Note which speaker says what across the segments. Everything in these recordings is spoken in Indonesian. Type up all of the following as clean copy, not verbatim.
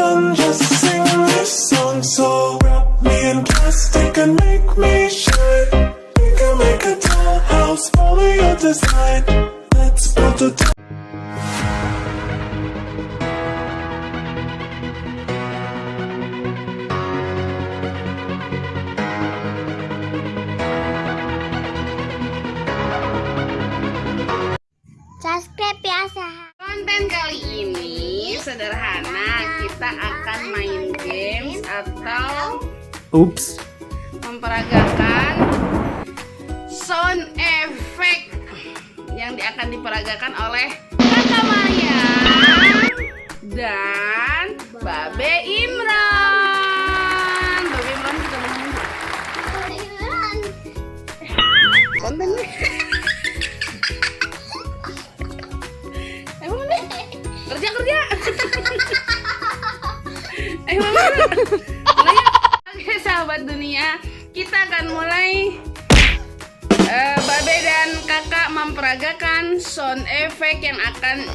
Speaker 1: fun, just sing this song. So wrap me in plastic and make me shine. We can make a dollhouse, follow your design. Let's build a
Speaker 2: subscribe ya sahabat.
Speaker 3: Konten kali ini sederhana, kita akan main games atau memperagakan sound effect yang akan diperagakan oleh Kakak Maya dan Babe Imran. Babe Imran kita mau kontennya. Kerja. Ayo mulai. Oke sahabat dunia, kita akan mulai. Babe dan kakak memperagakan sound effect yang akan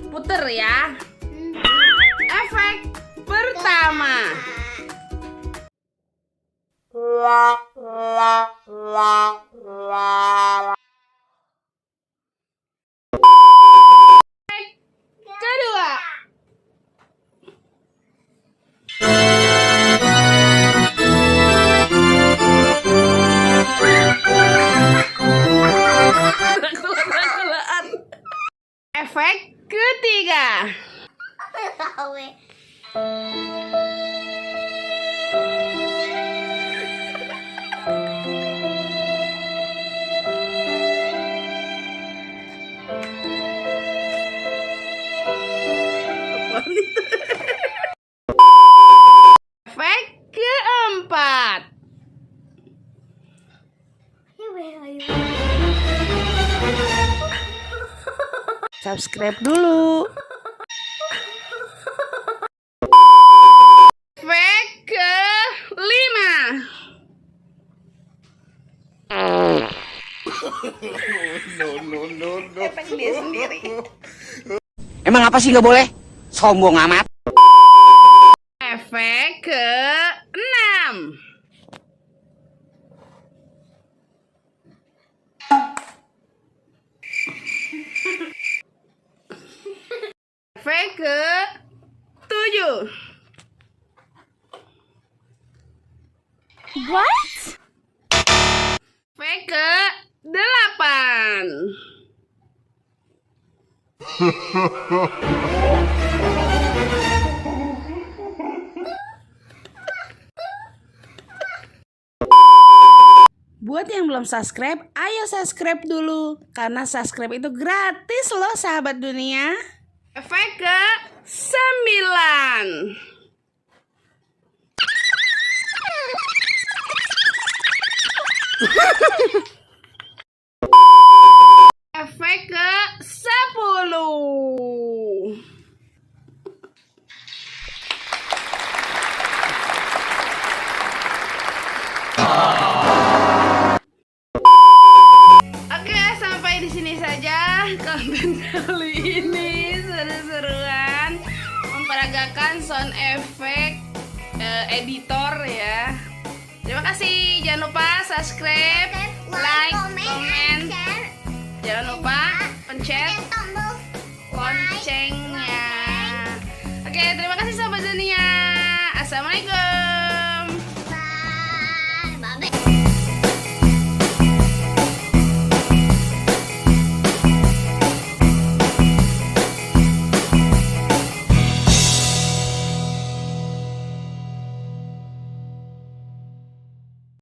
Speaker 3: puter ya. Efek pertama. Kedua. Efek ketiga. Efek keempat. Subscribe dulu. Efek kelima. No. Efek dia sendiri.
Speaker 4: Emang apa sih nggak boleh? Sombong amat.
Speaker 3: Efek ke-6. Efek ke-7.
Speaker 2: What?
Speaker 3: Efek ke-8. Buat yang belum subscribe, ayo subscribe dulu. Karena subscribe itu gratis loh sahabat dunia. Efek ke-9. Efek ke-10. Oke, sampai di sini saja konten kali ini. Seru-seruan memperagakan sound effect editor ya. Terima kasih. Jangan lupa subscribe, like, comment. Jangan lupa pencet
Speaker 2: Tombol
Speaker 3: loncengnya. Oke, terima kasih sahabat dunia. Assalamualaikum.